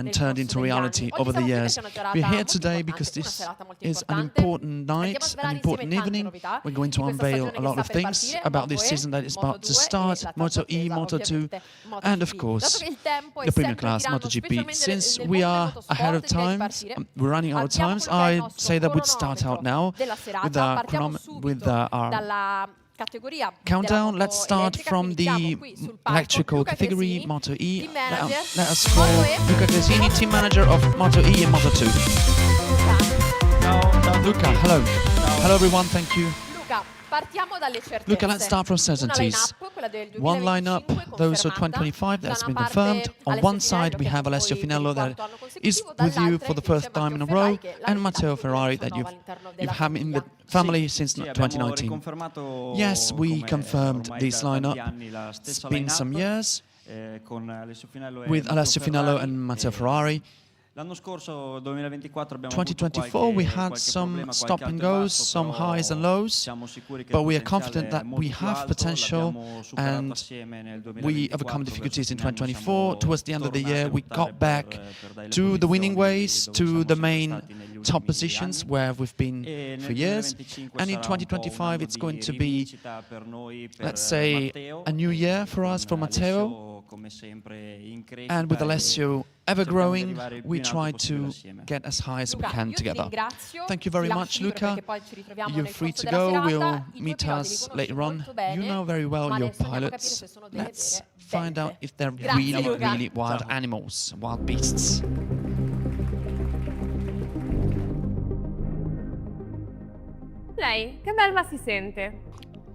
and turned into reality over the years. We're here today because this is an important night, an important evening. We're going to unveil a lot of things about this season that is about to start, MotoE, Moto2, and of course, the premium class, MotoGP. Since we are ahead of time, we're running out of times, I say that we'd start out now with our countdown. Let's start from the electrical category, MotoE. Let us call Luca Gresini, team manager of MotoE and Moto2. Luca, hello. Hello everyone, thank you. Luca, let's start from certainties. One lineup, those are 2025, that's been confirmed. On one side, we have Alessio Finello that is with you for the first time in a row, and Matteo Ferrari that you've had in the family since 2019. Yes, we confirmed this lineup. It's been some years with Alessio Finello and Matteo Ferrari. 2024 we had some stop and goes, some highs and lows, but we are confident that we have potential and we overcome difficulties in 2024. Towards the end of the year we got back to the winning ways, to the main top positions where we've been for years, and in 2025 it's going to be, let's say, a new year for us, for Matteo, and with Alessio ever growing, we try to get as high as we can together. Thank you very much, Luca. You're free to go. We'll meet us later on. You know very well your pilots. Let's find out if they're really, really wild animals, wild beasts. Lei, che belva si sente?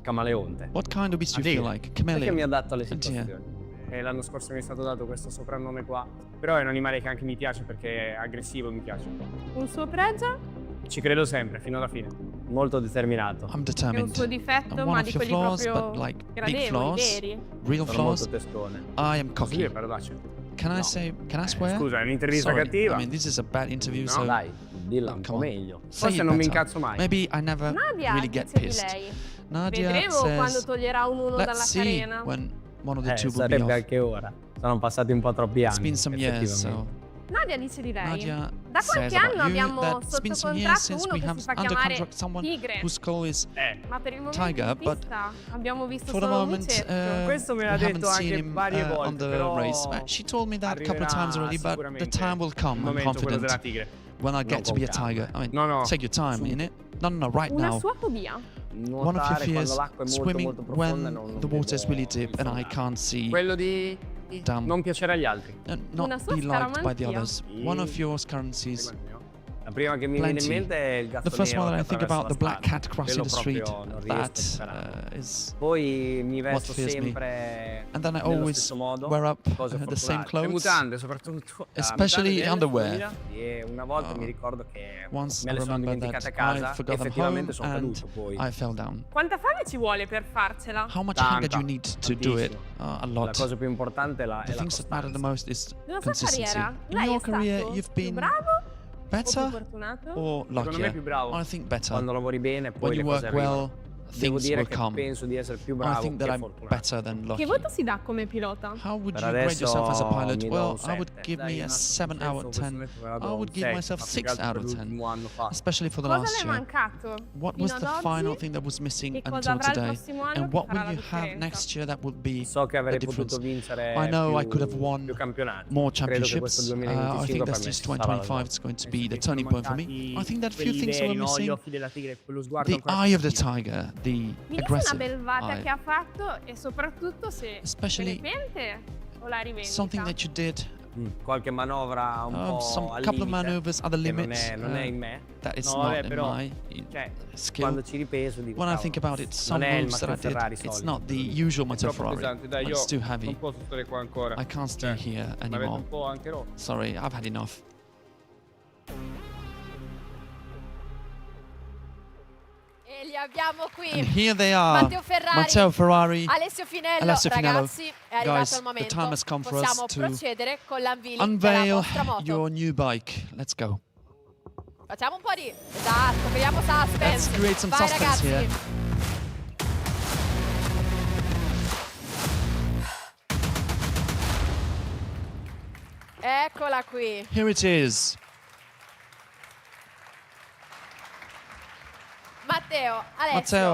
Camaleonte. What kind of beast do you feel like? Chameleon. Perché mi adatto alle situazioni. L'anno scorso mi è stato dato questo soprannome qua, però è un animale che anche mi piace perché è aggressivo, mi piace. Un suo pregio? Ci credo sempre, fino alla fine. Molto determinato. I'm determined. È un suo difetto, ma di quelli flaws, proprio but like big gradevoli, flaws, veri. real Sono flaws. molto testone. I am cocky. Così, però dai. Can I swear? Scusa, è un'intervista Sorry. cattiva. I mean, this is a bad interview, No, so dai, dilla un po' come on. meglio. Say Forse it non mi better. incazzo mai. Maybe I never Nadia really get dice di pissed. lei. Nadia Vedremo quando says, toglierà un uno dalla let's see carena. when one of the two will be Sarebbe off. anche ora. Sono passati un po' troppi anni. It's been some years, so effettivamente. Nadia dice di lei. Nadia Da says qualche about anno you abbiamo that it's sotto been some years contratto since uno we che have si fa under chiamare contract someone Tigre. whose call is Ma per il momento Tiger, in but pista abbiamo visto for the solo un moment micetto. Questo me we l'ha haven't detto seen anche him varie on volte, the però race. She told me that a couple of times already, but the time will come, I'm momento quello della confident, tigre. when I get to be a tiger. I mean, No, take your time, innit? No, right Una now. sua fobia. One of your Nuotare fears, quando l'acqua è molto swimming molto profonda when non the water is really devo deep and I can't see quello di down. non piacere agli altri. Not Una sua be liked by the scaramanzia. others. One of your currencies. La prima che mi viene in Plenty. mente è il gatto The first nero one that I che think about, the attraversa black la cat strada. crossing the street. Quello proprio non riesco a That superare. is Poi mi what vesto fears me. sempre And then I nello always stesso modo, wear up cose the same fortunate. Le clothes. mutande soprattutto. Especially mutande underwear. nelle foglie, e una volta mi ricordo che Once me I le sono remember dimenticate a that casa I e forgot them home effettivamente sono and caduto poi. I fell down. Quanta fame ci vuole per farcela? How much hunger do you Tanta, need to do it? tantissimo. A La lot. cosa più importante è la The things that matter the costanza. most is Nella sua consistency. carriera, In lei your è career, stato you've più been bravo o più better fortunato? or Secondo me luckier? più bravo. I think better. Quando lavori bene poi When le you cose work arrivano. well, Devo things dire will che come. penso di essere più I bravo think that che I'm fortunato. better than Che lucky. voto si dà come pilota? How would Per you grade yourself as a adesso pilot? mi do Well, un I would 7. give me a 7 Penso out of questo 10. momento vado I un would give 6, myself ma più che 6 altro out per of 10. l'ultimo anno fa. Especially for the Cosa last le è year. mancato? What was fino the ad final oggi? thing that was missing E cosa until avrà il today? prossimo anno And che what farà will la you have differenza? next year that would be So che avrei the difference? potuto vincere I know più, I could have won più campionati. more Credo che questo championships. I 2025 think per that's me this sarà la 2025 it's going to be the turning point for me. I think that few things that were missing. della tigre, quello sguardo The ancora eye più of the attivo. tiger, the Mi dice una aggressive belvata eye. che ha fatto e soprattutto se se Especially ne pente o la rivendita. something that you did, Qualche manovra un po' some al couple of limite, maneuvers at the che limit non è in me. that is No, not vabbè, in però, my cioè, skill. quando ci ripenso dico, When I cavolo, think about it, some non è il moves that I Matteo did, Ferrari it's solito. not the usual Matteo Troppo Ferrari. pesante, dai, io It's too heavy. non posso stare qua ancora. I can't stay here M'avete anymore. un po' anche rotto. Sorry, I've had enough. E li abbiamo qui. And here they are, Matteo Ferrari, Alessio Finello. Alessio Finello. Ragazzi, è arrivato Guys, il the momento. time has come for us Possiamo to procedere con l'unveiling della unveil vostra moto. your new bike. Let's go. Facciamo un po' di... Esatto, creiamo suspense. Let's create some Vai, suspense ragazzi. here. Eccola qui. Here it is. Matteo,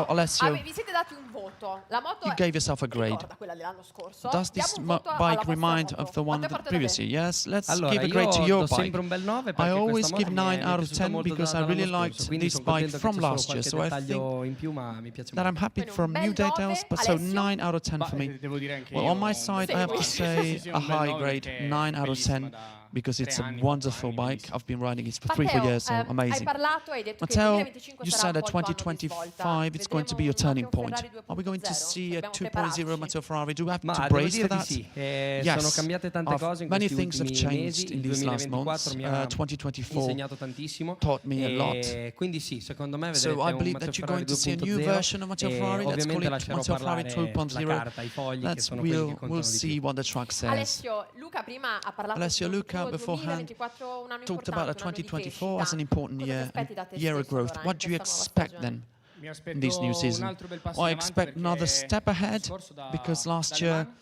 Alessio, vi siete dati un voto. La moto you gave yourself a grade. ricorda quella dell'anno scorso. Does this Diamo un voto alla bike vostra remind moto. of the one Matteo, that parte da previously? te. Yes, let's Allora, give a grade to your do bike. sempre un bel 9 I perché always questa moto give mi è 9 out of piaciuta 10 molto because I dall'anno really scorso, liked quindi this sono bike contento from che c'è solo last year, qualche so I dettaglio think in più, ma mi piace that I'm molto. happy Quindi for un new bel 9, details, but so Alessio? 9 out of 10 for me. Devo dire anche Well, io on my un side, Sì, I have to sì, say sì, a un bel high 9 grade, perché 9 out of 10, bellissima da because 3 it's a anni, 4 wonderful anni, bike. bellissima. I've been riding it for 3-4 Matteo, years, so hai amazing. parlato e hai detto che il Matteo, 2025 you sarà said un that po' il tuo anno di svolta. 2025 it's going to be a Vedremo turning un point. Ferrari 2.0? Are we going to see a Dobbiamo 2.0 prepararci. Matteo Ferrari? Do we have Ma to devo brace dire for di that? sì, Yes. sono cambiate tante cose in Many questi things have ultimi changed mesi. in Il these last 2024 months. mi ha 2024 insegnato tantissimo. taught me a lot. Quindi sì, secondo me So vedrete I un believe Matteo that you're Ferrari going to see a new 2.0 version of Matteo Ferrari. e Let's call ovviamente it lascerò Matteo Ferrari parlare la 2.0. carta, i fogli che sono quelli che contano We'll di see più. what the track says. Alessio, Luca prima ha parlato Alessio, del Luca tuo beforehand 2024, un anno talked importante, about the un anno di 2024 as an crescita. important Cosa ti year, aspetti da te year of stesso growth. allora in What do you questa nuova expect stagione? then Mi in aspetto this new un season? altro bel passo I in avanti expect another perché step l'anno ahead scorso because da last Le year Mans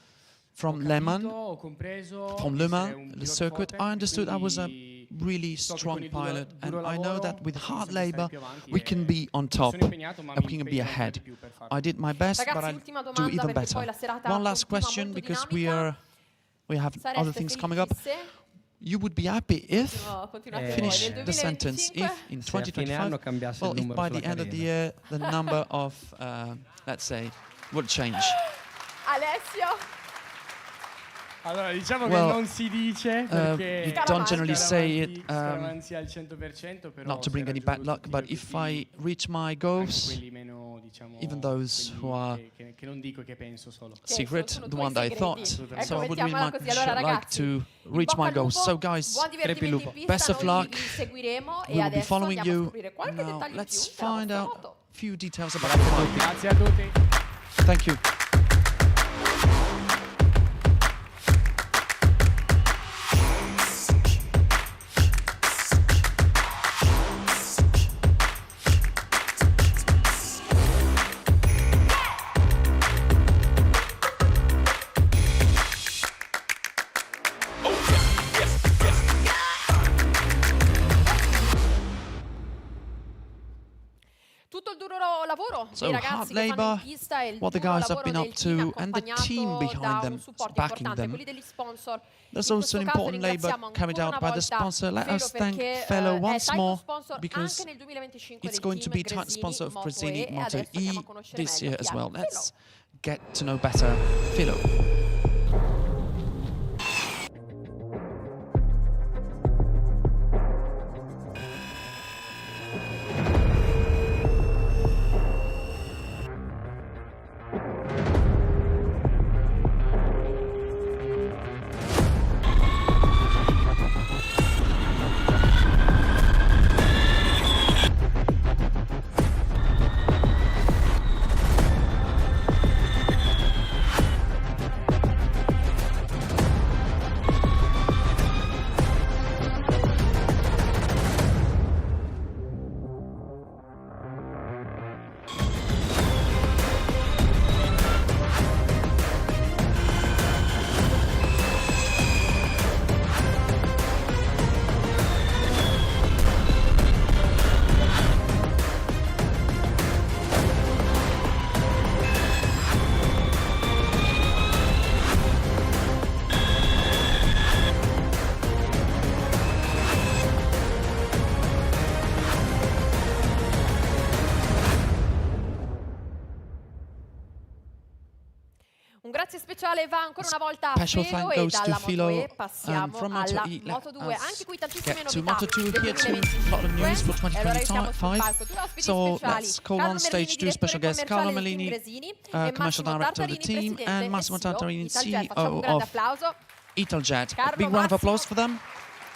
from ho Le Mans, capito, ho compreso from di Le essere Mans, un the pilota circuit, forte, I understood I was a quindi really so che strong con il duro pilot, and I know lavoro that with possiamo hard sempre stare labor più avanti we e can be on mi top sono impegnato, ma and mi we can be impegnerò ancora ahead. di più per farlo. I did my best, but Ragazzi, I'll ultima do domanda even perché poi better. la serata One last continua question molto because dinamica. we have Sareste other things coming up. felici se You would be happy if continuate voi finish nel the sentence 2025 if in Se a fine 2025, anno cambiasse il well, if numero by sulla the end of the carriera. year the number of let's say would change. Alessio, Allora, diciamo che Well, non si dice perché you don't generally say it scaramanzi al 100%, però not to bring se any bad raggiungo luck, tutti but gli if I obiettivi, reach my anche goals, quelli meno, diciamo, even those quelli who are che non dico che penso solo. secret, sono the tuoi one that I segreti. thought. Ecco, So I would really mettiamola così. Allora, like ragazzi, to in reach bocca my al goals. lupo, So guys, buon divertimento lupo. in pista, best of noi luck. vi seguiremo we e will be adesso following andiamo a you. scoprire qualche Now dettaglio in let's più della find vostra out moto. a few details about the bike. Grazie a tutti. Thank you. Tutto il duro lavoro So dei hard ragazzi che fanno in labor, pista e il what the duro guys have lavoro been del up team to, and the team accompagnato behind da them, un supporto backing importante, them. quelli degli sponsor. There's In also questo an caso important labor ringraziamo carried ancora out una by the volta sponsor. Let Felo us thank perché Fellow è once title more sponsor because anche nel 2025 it's del going to team be title Gresini sponsor of MotoE Gresini e adesso andiamo a MotoE conoscere this meglio year chi as è well. Felo. Let's get to know better Philo. Un grazie speciale va ancora una volta a Special Felo thank e goes to dalla Philo, MotoE passiamo from alla MotoE. Let Moto2. us Anche qui tantissime get to novità Moto2 del here too. A lot of 2025. news for E allora siamo sul 2025. palco. Due ospiti So speciali. let's call Carlo on stage Merlini, two special direttore guests, Carlo commerciale del team Merlini, Gresini, e commercial Massimo director of the Tartarini, team, presidente and e Massimo CEO Tartarini, di Italjet. Facciamo un CEO grande of applauso. Italjet. A Carlo, big round of Massimo. applause for them.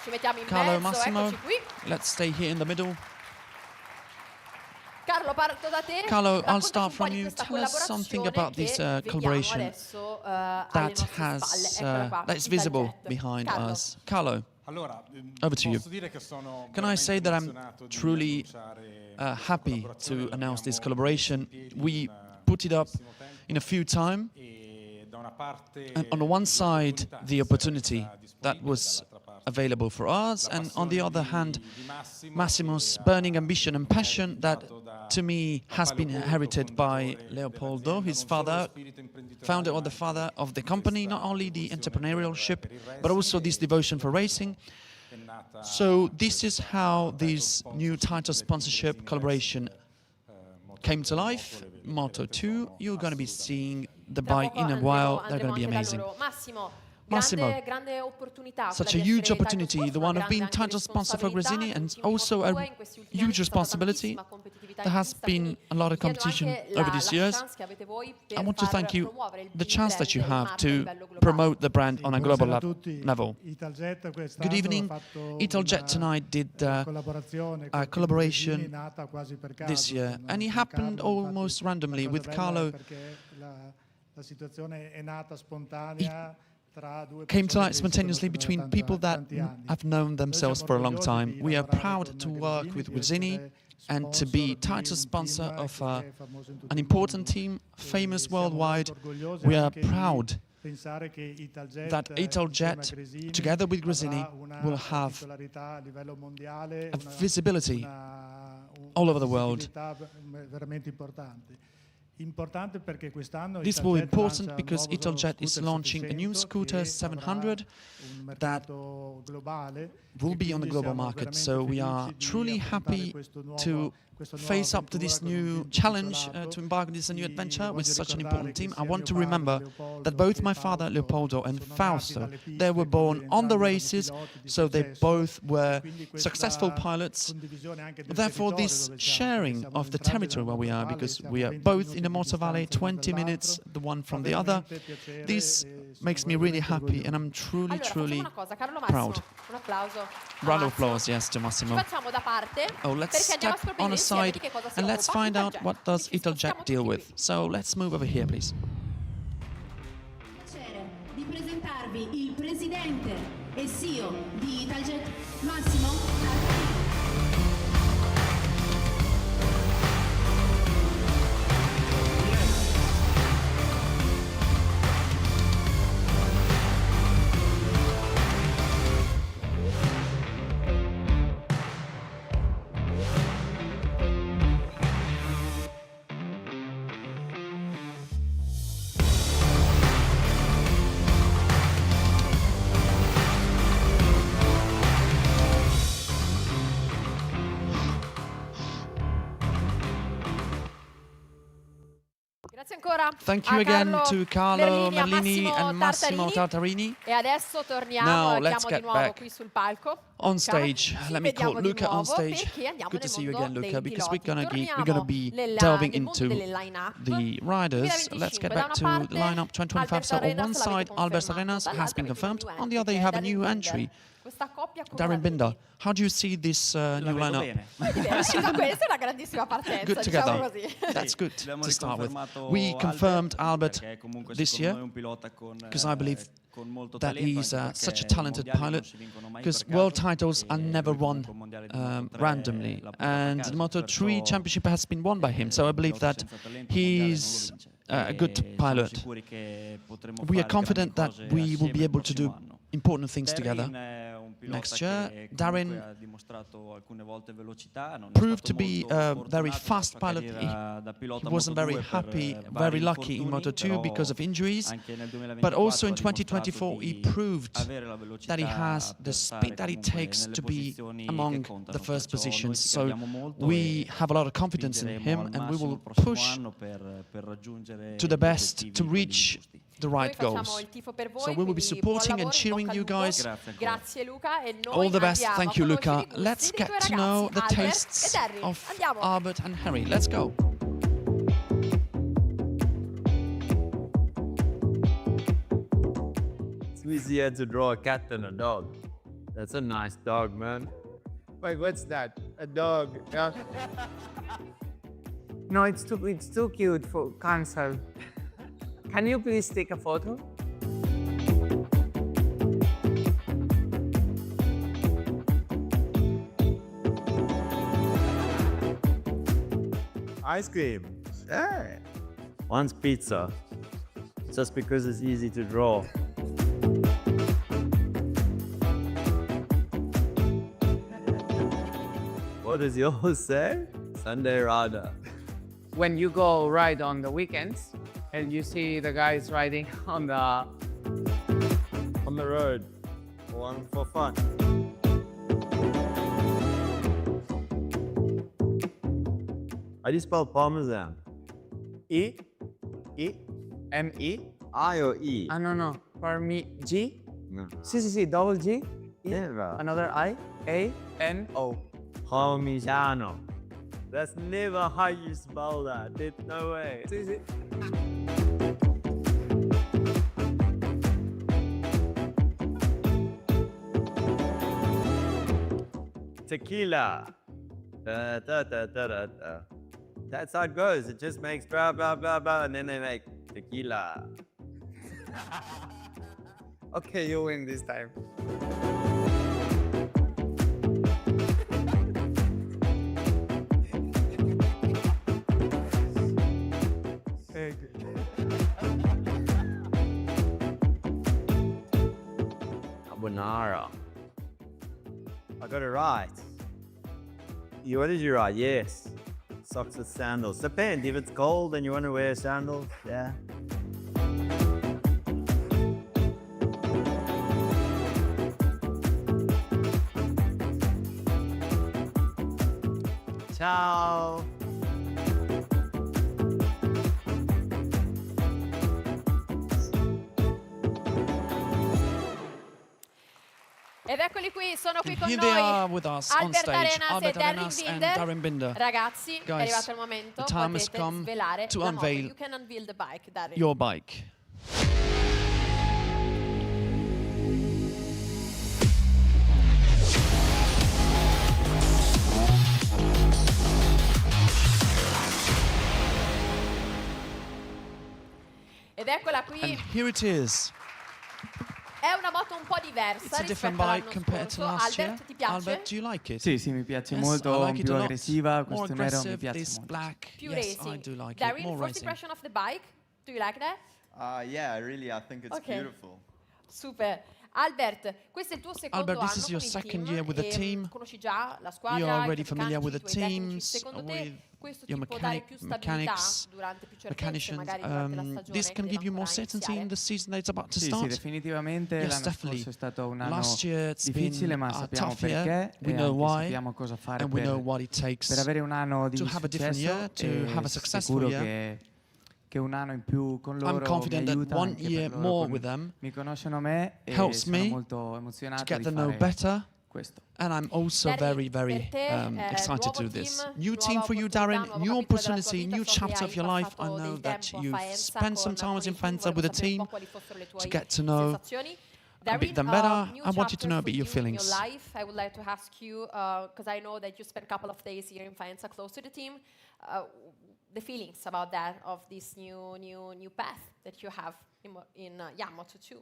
Ci mettiamo in Carlo, mezzo, Massimo. eccoci qui. Let's stay here in the middle. Carlo, parto da te. Carlo, I'll Raccontaci start un po' from di you. questa Tell us something about this collaborazione che collaboration vediamo adesso alle that nostre has spalle. Eccola qua, that is visible Italjet. behind Carlo. us. Carlo, Allora, over to you. posso dire che sono Can I say that I'm emozionato di truly annunciare happy questa to collaborazione. announce this L'abbiamo collaboration? messo in piedi We in put it up pochissimo tempo in a few time, e da una parte and on the one side, the opportunity that was available for us, and on the other hand, Massimo's burning ambition and passion that, to me, has been inherited by Leopoldo, his father, founder or the father of the company, not only the entrepreneurship, but also this devotion for racing. So this is how this new title sponsorship collaboration came to life. Moto2, you're going to be seeing the bike in a while. They're going to be amazing. Massimo, such a huge opportunity, the one of being title sponsor for Gresini, and also a huge responsibility. There has been a lot of competition over these years. I want to thank you, the chance that you have to promote the brand on a global level. Good evening. Italjet tonight did a collaboration this year, and it happened almost randomly with Carlo. Came to light spontaneously between people that have known themselves for a long time. We are proud to work with Gresini and to be title sponsor of an important team, famous worldwide. We are proud that Italjet, together with Gresini, will have a visibility all over the world. This will be important because Italjet is launching a new scooter 700 that will be on the global market. So we are truly happy to face up to this new challenge, to embark on this new adventure with such an important team. I want to remember that both my father Leopoldo and Fausto, they were born on the races, so they both were successful pilots. Therefore, this sharing of the territory where we are, because we are both in the Moto Valley, 20 minutes the one from the other, this makes me really happy, and I'm truly proud. Round of applause, yes, to Massimo. Oh, let's step on a side and let's find out what does Italjet deal with. So let's move over here, please. Piacere di presentarvi il presidente e CEO di Italjet, Massimo. Thank you again to Carlo Merlini and Massimo Tartarini. Now let's get back on stage. Let me call Luca on stage. Good to see you again, Luca, because we're gonna be delving into the riders. Let's get back to the lineup 2025. So on one side, Albert Arenas has been confirmed. On the other, you have a new entry, Darren Binder. How do you see this new lineup? Good together. That's good to start with. We confirmed Albert this year because I believe that he's such a talented pilot, because world titles are never won randomly, and the Moto3 championship has been won by him, so I believe that he's a good pilot. We are confident that we will be able to do important things together next year. Darren proved to be a very fast pilot. He wasn't very happy, very lucky in Moto2 because of injuries, but also in 2024 he proved that he has the speed that it takes to be among the first positions. So we have a lot of confidence in him, and we will push to the best to reach the right goals. So we will be supporting and cheering you guys. All the best. Thank you, Luca. Let's get to know the tastes of Albert and Harry. Let's go. It's easier to draw a cat than a dog. That's a nice dog, man. Wait, what's that? A dog? Yeah. No, it's too cute for cancel. Can you please take a photo? Ice cream. Yeah. One's pizza. Just because it's easy to draw. What does yours say? Sunday rider. When you go ride on the weekends and you see the guys riding on the road. One for fun. How do you spell parmesan? E-M-E. I or E? Ah, no. G. No. Sì, double G. E, Never. another I. A-N-O. Parmigiano. That's never how you spell that. There's no way. Sì. Tequila. Da, da, da, da, da, da. That's how it goes. It just makes blah, blah, blah, blah, and then they make tequila. Okay, you win this time. Carbonara. I got it right. What did you write? Yes. Socks with sandals. Depends. If it's cold and you want to wear sandals, yeah. Ciao. Ed eccoli qui, sono qui con Here they are noi with us on Albert stage. Arenas Albert e Darren Arenas and Binder. Darren Binder. Ragazzi, è Guys, arrivato il momento, the time has potete come svelare to la moto. unveil You can unveil the bike, Darren. Your bike. Ed eccola qui. And here it is. È una moto un po' diversa It's a different rispetto bike all'anno compared to scorso. last year. Albert, ti piace? Albert, do you like it? Sì, mi piace Yes, molto, I like it più a lot. aggressiva, More questo nero mi aggressive, piace this molto. black. Più Yes, racing. I do like Darren, it. More first racing. impression of the bike? Do you like that? Yeah, I think it's Okay. beautiful. Super. Albert, questo è il tuo secondo Albert, this anno is your con il second team year with the e, team. conosci già la squadra, You're i already tuoi familiar with meccanici, the i tuoi tecnici. teams, Secondo te with questo your ti può dare più stabilità mechanics, durante più certezze mechanicians. magari durante la stagione This che can deve give you more ancora certainty in iniziare? the season that's about to Sì, start. definitivamente Yes, l'anno definitely. scorso è stato un anno Last year it's difficile, been ma a sappiamo tough year. perché We e know anche why, sappiamo cosa fare and we know per what it takes avere un anno di to have a different year, successo to e have a successful sicuro year. che un anno in più con loro I'm confident mi that aiuta one anche per year loro more con- with them mi conoscono me e helps sono me molto to emozionato get di to know fare better. questo. And I'm also Darren, very per te, excited to nuovo do this. team, New nuova team for you, opportunità, Darren. nuovo New capitolo della tua opportunity, vita. new So che chapter hai of your life. I passato know del that tempo a you've Faenza spent some con time in il team, Faenza with the volevo sapere un team po' quali fossero le to tue get to know sensazioni. a bit them Darren, better. new I want you to chapter know for about your you in feelings. your life. I would like to ask you, because I know that you spent a couple of days here in Faenza close to the team, the feelings about that, of this new path that you have in Moto2.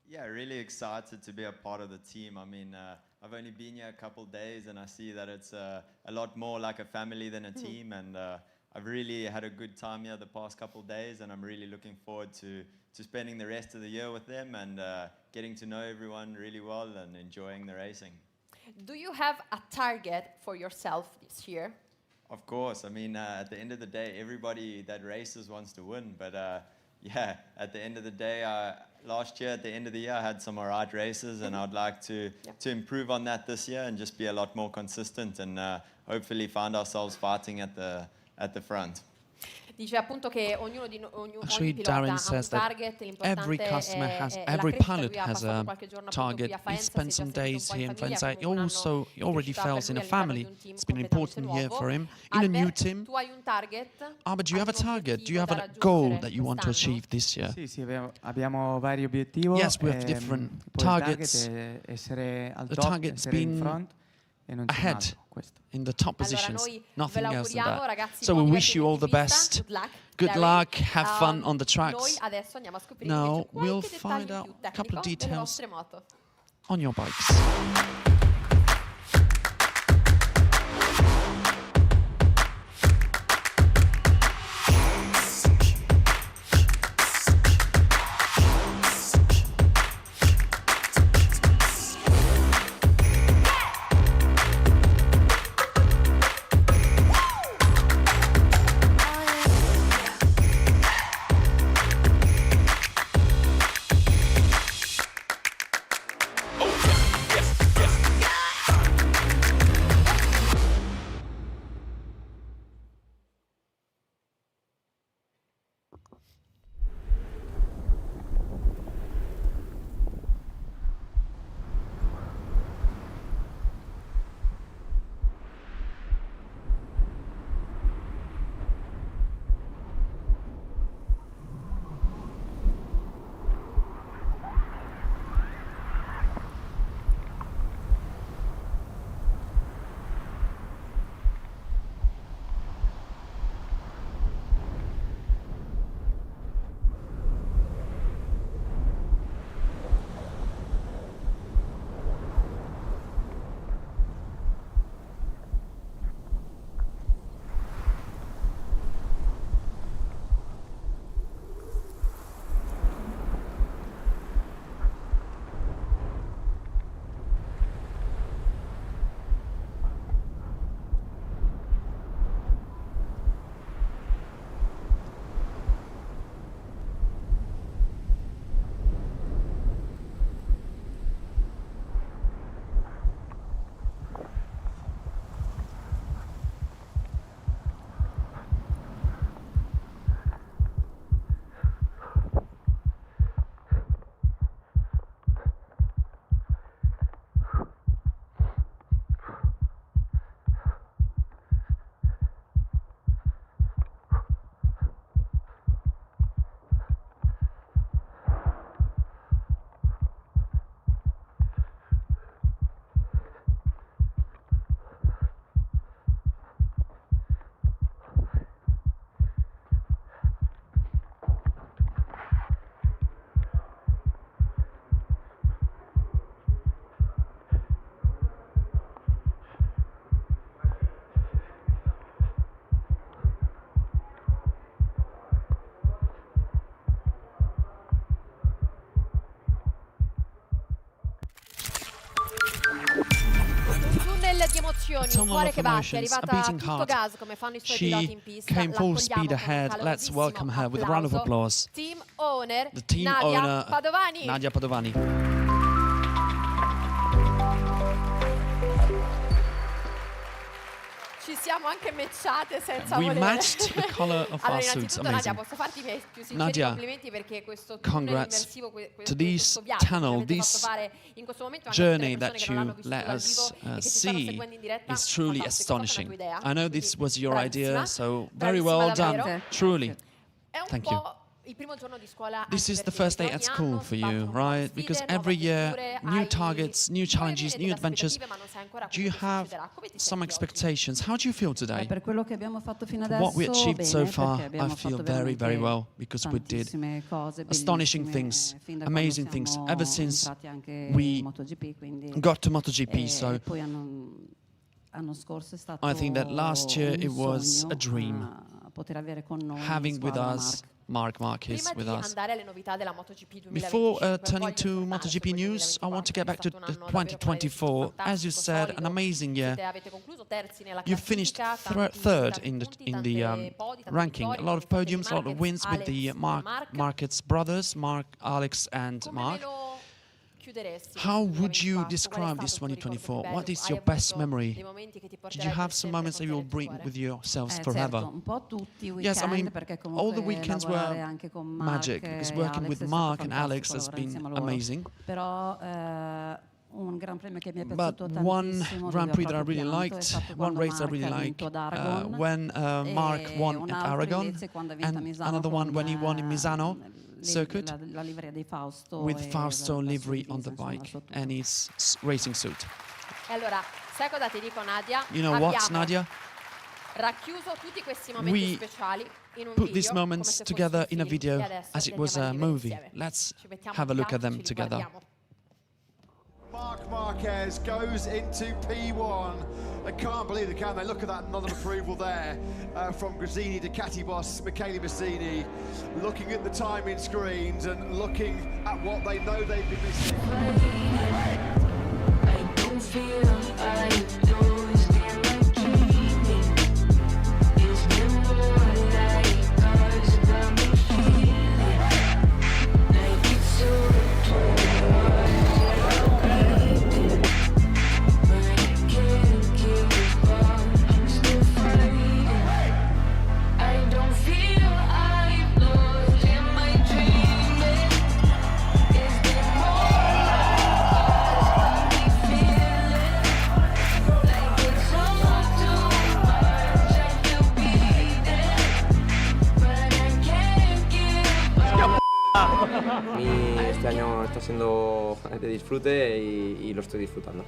Yeah, really excited to be a part of the team. I mean, I've only been here a couple days and I see that it's a lot more like a family than a team, and I've really had a good time here the past couple days, and I'm really looking forward to spending the rest of the year with them and getting to know everyone really well and enjoying the racing. Do you have a target for yourself this year? Of course, I mean, at the end of the day, everybody that races wants to win, but yeah, at the end of the day, last year at the end of the year, I had some alright races, and I'd like to improve on that this year and just be a lot more consistent and hopefully find ourselves fighting at the front. Dice appunto che ognuno di ogni Actually, pilota Darren ha un says that target, l'importante every customer has, è la every crescita. pilot Lui ha has passato a qualche giorno appunto qui target. a He Faenza, spent si è some già sentito days un po' here in in famiglia, Faenza. He quindi un anno also he already cresciuta per feels in lui a all'interno family. di un team It's been an completamente important year nuovo. for him. In a new Albert, team. tu hai un target? But do you have a Hai un target? Do you have obiettivo a da goal raggiungere that you want to quest'anno? achieve this year? Sì, abbiamo vari obiettivi. Yes, we have different poi targets. Il target è essere al The top, target's essere in been front e non c'è ahead. altro, questo. In the top Allora positions, noi ve nothing else than l'auguriamo, that. ragazzi, So we buon wish you all the divertimento in best. pista. Good luck. Good Darren. luck, have fun on the Noi tracks. adesso andiamo a scoprire Now invece we'll qualche find dettaglio out in più a couple of tecnico delle details vostre moto. on your bikes. di emozioni, un tunnel cuore of che batte, è emotions, a arrivata a beating tutto heart. gas come fanno i suoi piloti She in pista. came full speed L'accogliamo con un ahead. Let's calorosissimo welcome her with a round of applauso. applause. Team owner, The team Nadia owner, Padovani. Nadia Padovani. Ci siamo anche matchate senza We volere. matched the color of Allora, our suits. innanzitutto Nadia, Amazing. posso farti i miei più sinceri Nadia, complimenti perché questo tunnel congrats immersivo, to this questo viaggio che ci tunnel, avete this fatto fare in questo momento anche journey tutte le that persone che non you l'hanno vissuto let dal us vivo e che ci stanno see seguendo in diretta. is truly Fantastico, è stata una astonishing. tua idea, I know this was your idea, bravissima. so very well Bravissima done. davvero. Truly. È un Thank you. po' il primo giorno di scuola This anche is per the te. first day Ogni at anno school si for battono you, nuove right? sfide, Because nuove every year, avventure, new hai targets, new challenges, delle new adventures. aspettative, ma non sai ancora Do you come ti have succederà. Come ti some senti oggi? expectations? How do you feel today? Per quello che abbiamo fatto fino For adesso, what we achieved so bene, far, perché abbiamo I feel fatto very, very veramente well because we did tantissime cose astonishing bellissime things, fin da amazing quando things, siamo ever since entrati anche we in MotoGP, quindi got to MotoGP. So poi anno scorso è stato I think that last year it un was sogno, a dream poter avere con noi in having with squadra us Mark Marquez Prima with di us. andare alle novità della MotoGP 2025, Before turning voglio to tornare MotoGP su quel news, I want to get back to 2024, the 2024. As you said, an amazing year. Avete concluso terzi nella You finished classifica, third tanti in punti, the tante podi, tante ranking. A vittorie, lot of con i fratelli podiums, a lot of Marquez, wins with the Alex e Mark. Marquez brothers, Mark, Alex, and Come Mark. me lo chiuderesti How questo would you 2024? describe Qual è this stato il tuo ricordo 2024? più What bello? is Hai your best avuto memory? dei momenti che ti Did porterai you have per some sempre moments that you con will te nel bring cuore? with yourselves Certo, forever? un po' tutti i weekend, Yes, I mean, perché all the comunque weekends lavorare were anche con Mark magic because e working Alex with è stato Mark and fantastico Alex has lavorare been insieme a loro. amazing. Però un gran premio che mi è But piaciuto one tantissimo, Grand dove ho Prix that I proprio really pianto, è liked, stato one quando race that I Mark really ha liked, vinto ad Aragon, when Mark won un at altro Aragon, invece quando ha vinto a and Misano another one con, when he won in Misano circuit la livrea di Fausto with e Fausto la livery sua on the divisa, insomma, bike su tutto. and his racing suit. E allora, sai cosa ti dico, Nadia? You know what, Abbiamo Nadia? racchiuso tutti questi momenti We speciali in un put video, these come moments se fosse together un in a film, video e adesso as it li was a andiamo a rivedere movie. insieme. Let's Ci mettiamo have a di look at fianco, them ce li together. guardiamo. Marc Marquez goes into P1. I can't believe it, can they? Look at that nod of approval there from Gresini, Ducati boss Michele Bassini, looking at the timing screens and looking at what they know they've been missing. I don't feel I know it's been like dreaming. It's been more like ours about me feeling like it's so Este año está siendo de disfrute y lo estoy disfrutando.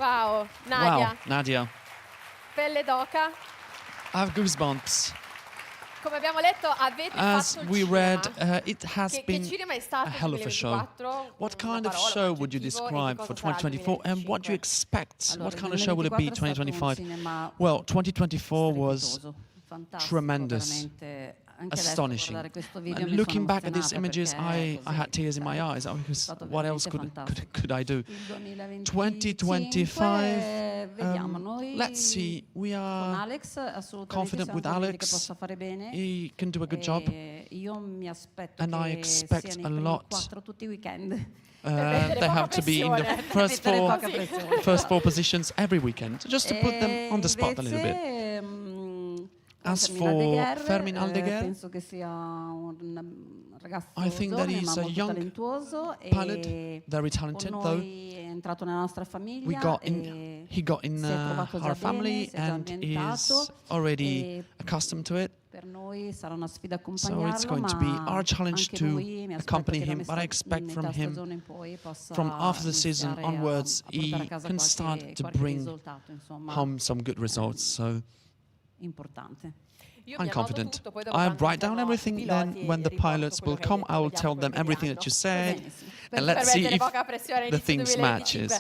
Wow, Nadia, Wow, Nadia. pelle d'oca. I have goosebumps. Come abbiamo letto, avete As fatto il we cinema. read, it has Che been cinema è stato a il hell of a show. 2024? What Una kind of parola, show un would you aggettivo, e describe che for cosa sarà il 2024 and what do you 2025? expect? Allora, What il kind of show will it be 2024 è stato un 2025? cinema Well, 2024 was strepitoso, fantastico, tremendous, veramente. Anche adesso astonishing. guardare questo video And mi looking sono back at these emozionata images, perché I had tears in my eyes because stato what else veramente could I do? Il 2025, vediamo, noi let's see, we con are Alex assolutamente confident siamo with convinti che Alex. possa fare bene. He can do a good job. Io mi aspetto And I che expect siano a i primi lot. 4 tutti i weekend. They have to be in the first four positions every weekend, just to put them on the spot a little bit. As for Fermin Aldeguer, penso che sia un ragazzo I think that giovane he's ma a molto young talentuoso pilot, e very con talented noi though. è entrato nella nostra famiglia He got in si è trovato già our bene, family si è già and ambientato is already e accustomed to it. per noi sarà una sfida So accompagnarlo, it's going to be ma our challenge anche to noi mi aspetto accompany che da him, but I expect from metà him, stagione in poi possa from after the season iniziare onwards, a portare a he casa can start to qualche bring risultato, insomma, home some good results. So importante. I'm confident. I write down everything, then when the pilots will come, I will tell them everything that you said, and let's see if the things matches.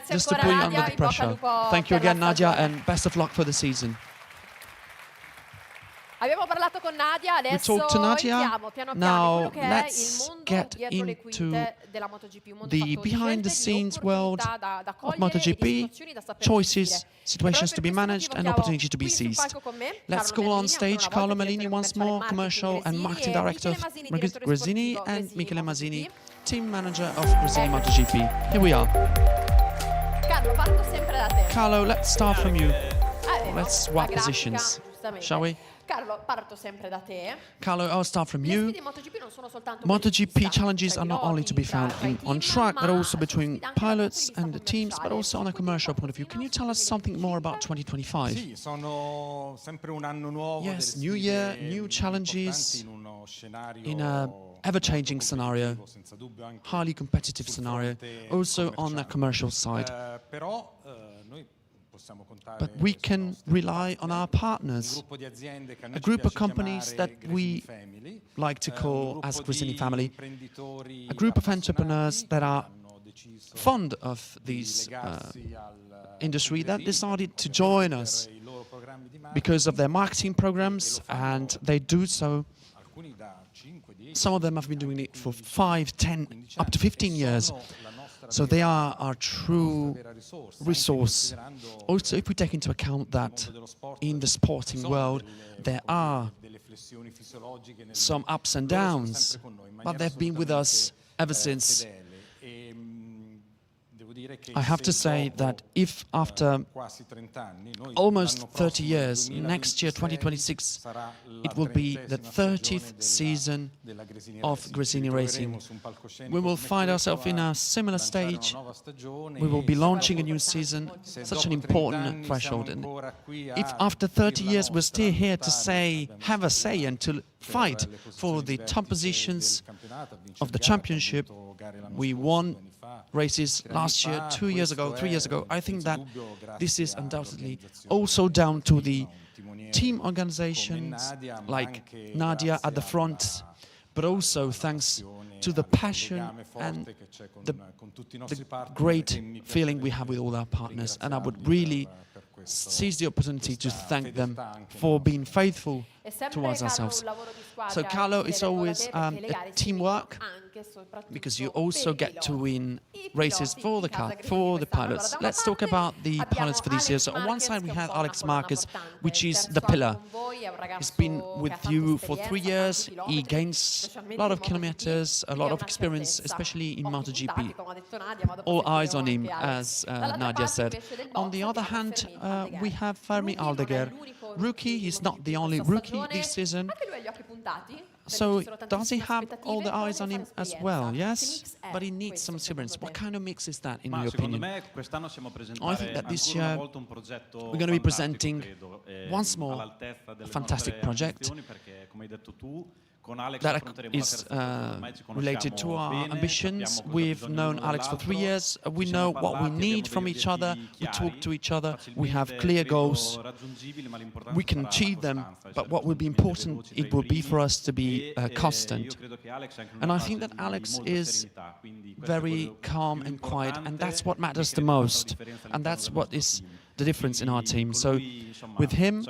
Just to put you under the pressure. Thank you again, Nadia, and best of luck for the season. Abbiamo parlato con Nadia, We adesso talked to Nadia. entriamo piano piano Now in quello che è il let's mondo get dietro le into quinte della MotoGP, un mondo the fatto di behind the scelte, di scenes world opportunità da of cogliere, di MotoGP, situazioni da saper choices, gestire. situations to be managed, and opportunity to be Qui sul seized. palco con me, Let's Carlo go on Merlini, stage, ancora una Carlo volta, Merlini direttore once more, commerciale commercial and Gresini, marketing e director Michele of Masini, direttore Gresini, sportivo and Gresini Michele Masini, MotoGP. team manager of Gresini MotoGP. Here we are. Carlo, parto sempre da te. Carlo, let's start from you. Vediamo Let's swap la grafica, positions, giustamente. shall we? Carlo, parto sempre da te. Carlo, I'll start from Le you. sfide MotoGP non sono soltanto MotoGP challenges are not only to be found on track, but also between pilots and the teams, but also on a commercial point of view. Can you tell us something more about 2025? Sì, sono sempre un anno nuovo. Yes, new year, new challenges in a ever-changing scenario, highly competitive scenario, also on the commercial side. But we can rely on our partners, a group of companies that we like to call as Gresini family, a group of entrepreneurs that are fond of this industry that decided to join us because of their marketing programs, and they do so. Some of them have been doing it for 5, 10, up to 15 years. So they are our true resource. Also, if we take into account that in the sporting world there are some ups and downs, but they've been with us ever since. I have to say that if after almost 30 years, next year, 2026, it will be the 30th season of Gresini Racing, we will find ourselves in a similar stage. We will be launching a new season, such an important threshold. And if after 30 years we're still here to have a say and to fight for the top positions of the championship, we won races last year, 2 years ago, 3 years ago. I think that this is undoubtedly also down to the team organizations like Nadia at the front, but also thanks to the passion and the great feeling we have with all our partners. And I would really seize the opportunity to thank them for being faithful towards ourselves. So Carlo, it's always a teamwork, because you also get to win races for the car, for the pilots. Let's talk about the pilots for this year. So on one side we have Alex Marquez, which is the pillar. He's been with you for 3 years. He gains a lot of kilometers, a lot of experience, especially in MotoGP. All eyes on him, as Nadia said. On the other hand, we have Fermin Aldeguer. Rookie, he's not the only rookie this season. So does he have all the eyes on him as well? Yes, but he needs some experience. What kind of mix is that, in your opinion? I think that this year we're going to be presenting once more a fantastic project. that is related to our ambitions. We've known Alex for 3 years. We know what we need from each other. We talk to each other. We have clear goals. We can achieve them, but what will be important, it will be for us to be constant. And I think that Alex is very calm and quiet, and that's what matters the most. And that's what is the difference in our team. So with him,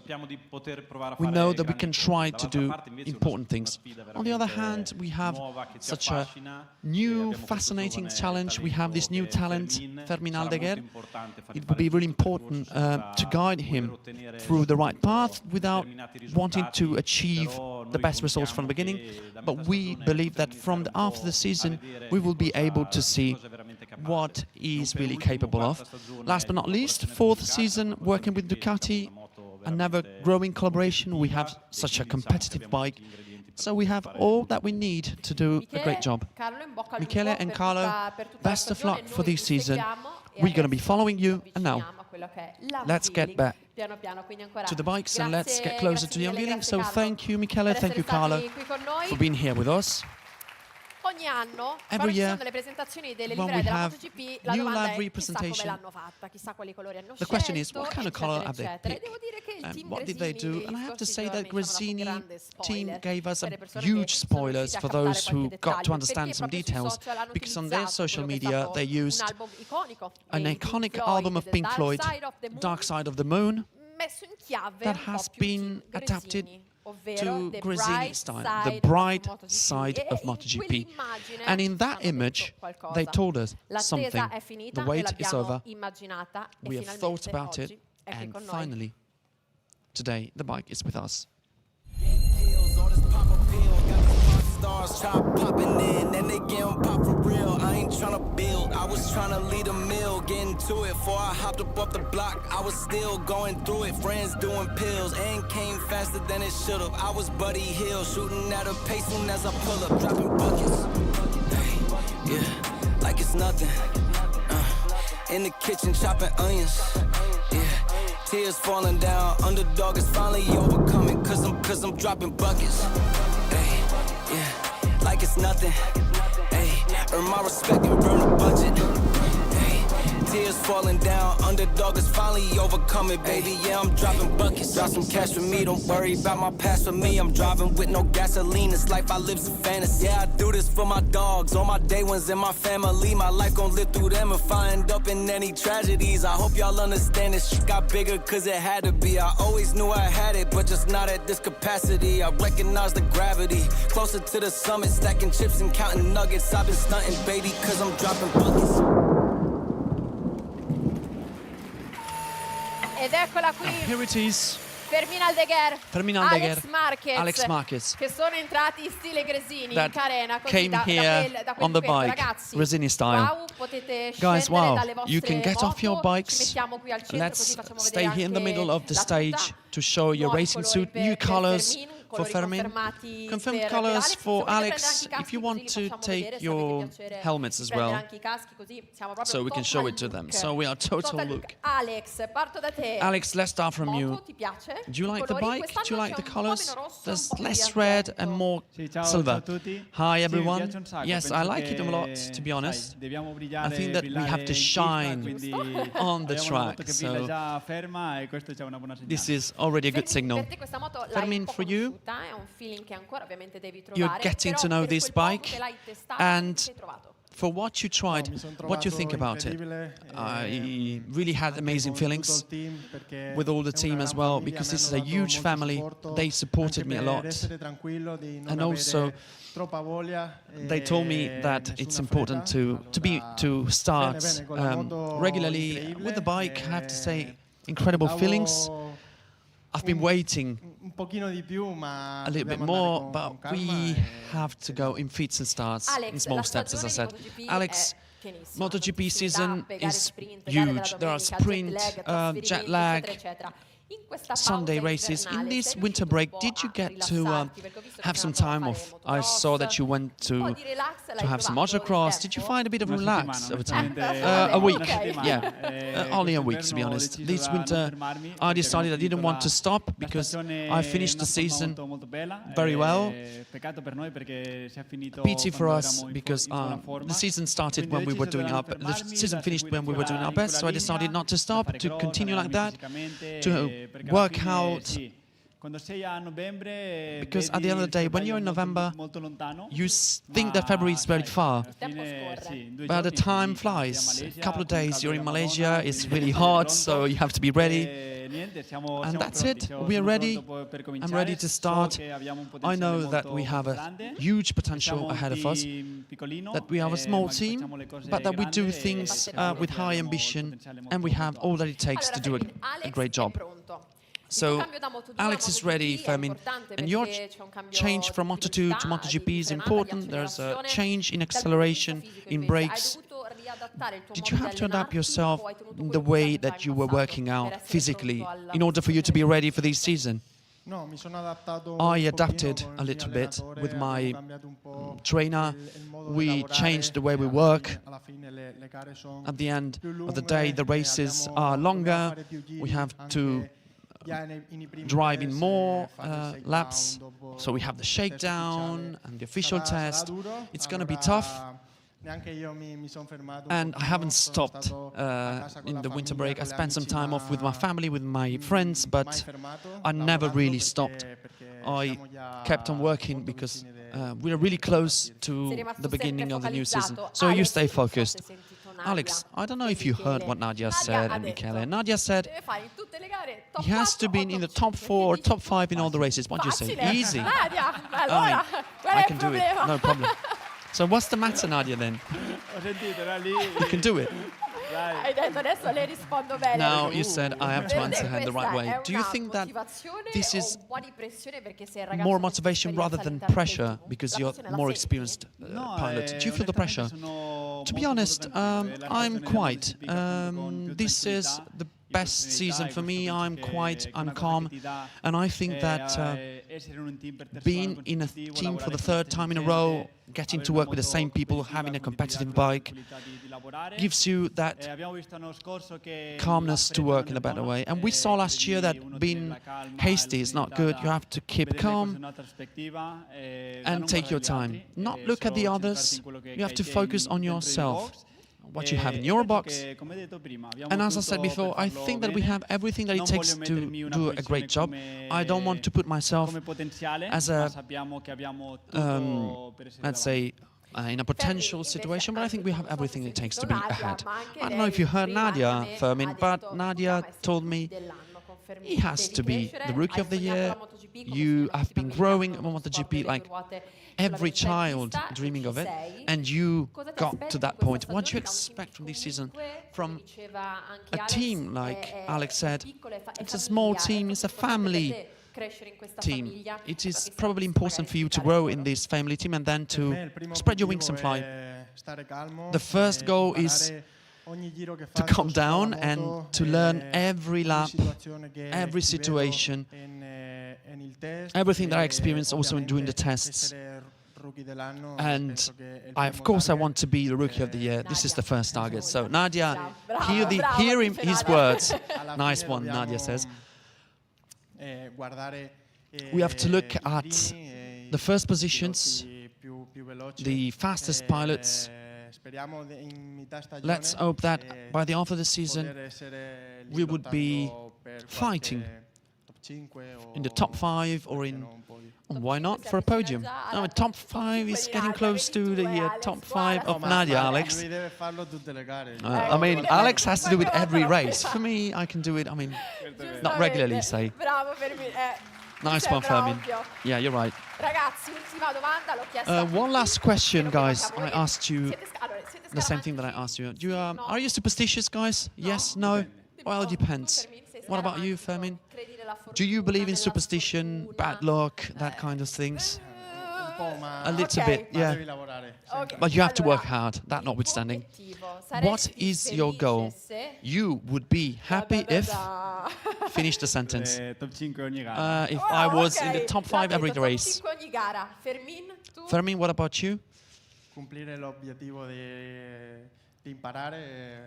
we know that we can try to do important things. On the other hand, we have such a new, fascinating challenge. We have this new talent, Fermin Aldeguer. It would be really important to guide him through the right path without wanting to achieve the best results from the beginning. But we believe that after the season, we will be able to see what he's really capable of. Last but not least, 4th season working with Ducati, another growing collaboration. We have such a competitive bike, so we have all that we need to do a great job. Michele and Carlo, best of luck for this season. We're going to be following you, and now let's get back to the bikes and let's get closer to the unveiling. So thank you, Michele, thank you, Carlo, for being here with us. Every year, when we have new livery presentation, the question is, what kind of color have they picked? And what did they do? And I have to say that Gresini team gave us huge spoilers for those who got to understand some details, because on their social media they used an iconic album of Pink Floyd, Dark Side of the Moon, that has been adapted to Gresini style, the bright side of MotoGP. And in that image, they told us something. The wait is over. We have thought about it, and finally, today, the bike is with us. Stars try popping in, and they getting pop for real. I ain't tryna build, I was tryna lead a mill, getting to it. Before I hopped up off the block, I was still going through it. Friends doing pills, and came faster than it should've. I was Buddy Hill, shooting at a pace soon as I pull up, dropping buckets. Hey, yeah, like it's nothing. In the kitchen chopping onions. Yeah, tears falling down. Underdog is finally overcoming, cause I'm dropping buckets. Yeah, like it's nothing. Ayy, earn my respect and burn the budget. Ayy, tears falling down. Underdog is finally overcoming, baby. Yeah, I'm dropping buckets. Drop some cash for me, don't worry about my past for me. I'm driving with no gasoline, it's life I live's a fantasy. Yeah, I do this for my dogs, all my day ones and my family. My life gon' live through them if I end up in any tragedies. I hope y'all understand this shit got bigger cause it had to be. I always knew I had it, but just not at this capacity. I recognize the gravity, closer to the summit, stacking chips and counting nuggets. I've been stunting, baby, cause I'm dropping buckets. Ed eccola qui. Here it is. Fermin Aldeguer, Alex Marquez, che sono entrati in stile Gresini in that carena, così came here on the bike, ragazzi. Gresini style. Wow, potete Guys, scendere wow, dalle vostre you can get off your moto, bikes. ci mettiamo qui al centro, Let's così facciamo stay vedere here in the anche middle of the la stage to show your nuovi racing colori suit, new per colors Fermin, for colori Fermin, confermati confirmed per colors Alex. for Se volete Alex. prendere anche i If you caschi, want così to li facciamo take vedere, your sapete piacere helmets as prendere well, anche i caschi, così siamo proprio so we can show it to them. So we are total look. Alex, parto da te. Alex, let's start from you. Moto, ti piace? Do you like the Colori? bike? Do you like the Quest'anno c'è un po' colors? meno rosso, There's un po' più less di red argento. and more ciao silver. a tutti. Hi Sì, everyone. mi piace un sacco. Yes, Penso I like it a che lot, to be honest. Dobbiamo I brillare, think that we have to shine on the track. So già ferma e questo è già una buona segnale. this is already a good signal. Per te questa moto l'hai Fermin, un po' for you, conosciuta, è un feeling che ancora ovviamente devi you're trovare, getting però to know per this quel poco bike, che l'hai testata, and che hai trovato? for what you tried, what do you think about it? I really had amazing feelings with all the team as well, because this is a huge family. They supported me a lot, and also they told me that it's important to start regularly with the bike. I have to say, incredible feelings. I've been waiting a little bit more, but we have to go in fits and starts, in small steps, as I said. Alex, MotoGP season is huge. There are sprint, jet lag. Sunday races. In this winter break, did you get to have some time off? I saw that you went to have some motocross. Did you find a bit of relax over time? A week, yeah. Only a week, to be honest. This winter, I decided I didn't want to stop because I finished the season very well. Pity for us because the season started when we were doing the season finished when we were doing our best. So I decided not to stop, to continue like that, to work out. Because at the end of the day, when you're in November, you think that February is very far. But the time flies. A couple of days, you're in Malaysia, it's really hot, so you have to be ready. And that's it. We are ready. I'm ready to start. I know that we have a huge potential ahead of us, that we have a small team, but that we do things with high ambition, and we have all that it takes to do a great job. So Alex is ready, Fermin, and your change from Moto2 to MotoGP is important. There's a change in acceleration, in brakes. Did you have to adapt yourself in the way that you were working out physically in order for you to be ready for this season? I adapted a little bit with my trainer. We changed the way we work. At the end of the day, the races are longer. We have to drive in more laps, so we have the shakedown and the official test. It's going to be tough, and I haven't stopped in the winter break. I spent some time off with my family, with my friends, but I never really stopped. I kept on working because we're really close to the beginning of the new season, so you stay focused. Alex, I don't know if you heard what Nadia said and Michele. Nadia said he has to be in the top 4 or top 5 in all the races. What do you say? Easy. I can do it, no problem. So what's the matter, Nadia, then? You can do it. Now you said I have to answer her in the right way. Do you think that this is more motivation rather than pressure because you're more experienced pilot? Do you feel the pressure? To be honest, I'm quite. This is the best season for me. I'm calm, and I think that being in a team for the 3rd time in a row, getting to work with the same people, having a competitive bike, gives you that calmness to work in a better way. And we saw last year that being hasty is not good. You have to keep calm and take your time. Not look at the others. You have to focus on yourself, what you have in your box. And as I said before, I think that we have everything that it takes to do a great job. I don't want to put myself as a, let's say, in a potential situation, but I think we have everything it takes to be ahead. I don't know if you heard Nadia, Fermin, but Nadia told me he has to be the Rookie of the Year. You have been growing on MotoGP like every child dreaming of it, and you got to that point. What do you expect from this season from a team, like Alex said? It's a small team, it's a family team. It is probably important for you to grow in this family team and then to spread your wings and fly. The first goal is to calm down and to learn every lap, every situation, everything that I experienced also in doing the tests. And of course I want to be the Rookie of the Year. This is the first target. So Nadia, hear his words. Nice one, Nadia says. We have to look at the first positions, the fastest pilots. Let's hope that by the end of the season we would be fighting in the top 5 or in, why not, for a podium? No, top 5 is getting close to the top 5 of Nadia, Alex. I mean, Alex has to do it every race. For me, I can do it, I mean, not regularly, say. Nice one, Fermin. Yeah, you're right. One last question, guys. I asked you the same thing that I asked you. Are you superstitious, guys? Yes? No? Well, it depends. What about you, Fermin? Do you believe in superstition, bad luck, that kind of things? A little bit, yeah. But you have to work hard, that notwithstanding. What is your goal? You would be happy if... Finish the sentence. If I was in the top 5 every race. Fermin, what about you?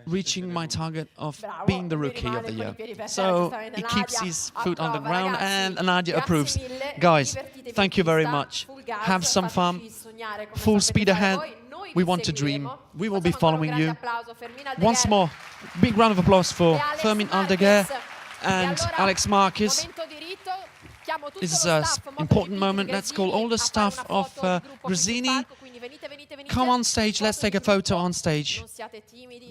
Reaching my target of being the rookie of the year. So he keeps his foot on the ground, and Nadia approves. Guys, thank you very much. Have some fun. Full speed ahead. We want to dream. We will be following you. Once more, big round of applause for Fermin Aldeguer and Alex Marquez. This is an important moment. Let's call all the staff of Gresini. Come on stage, let's take a photo on stage.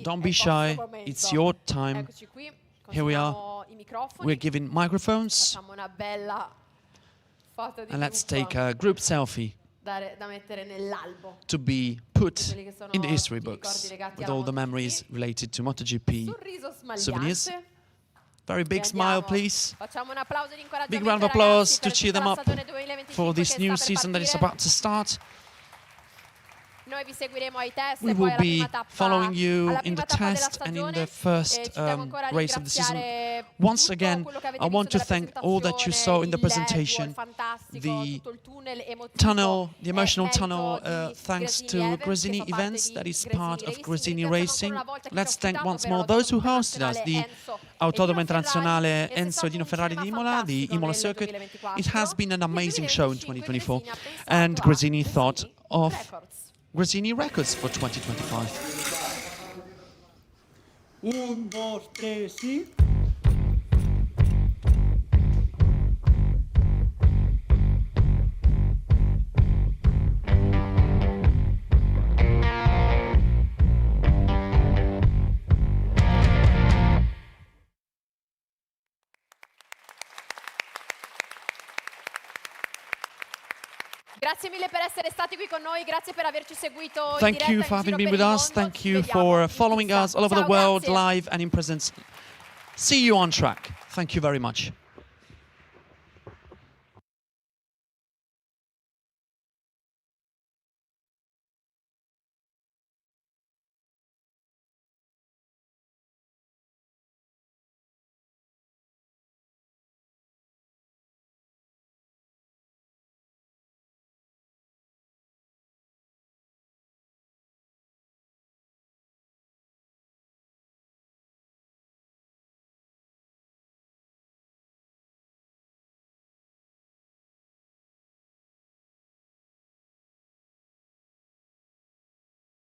Don't be shy, it's your time. Here we are. We're giving microphones. And let's take a group selfie to be put in the history books with all the memories related to MotoGP souvenirs. Very big smile, please. Big round of applause to cheer them up for this new season that is about to start. We will be following you in the test and in the first race of the season. Once again, I want to thank all that you saw in the presentation. The tunnel, the emotional tunnel, thanks to Gresini Events, that is part of Gresini Racing. Let's thank once more those who hosted us, the Autodromo Internazionale Enzo Dino Ferrari di Imola, the Imola circuit. It has been an amazing show in 2024, and Gresini thought of Gresini records for 2025. 1, 2, 3, sí. Grazie mille per essere stati qui con noi, grazie per averci seguito. Thank you for having been with us. Thank you for following us all over the world, live and in presence. See you on track. Thank you very much.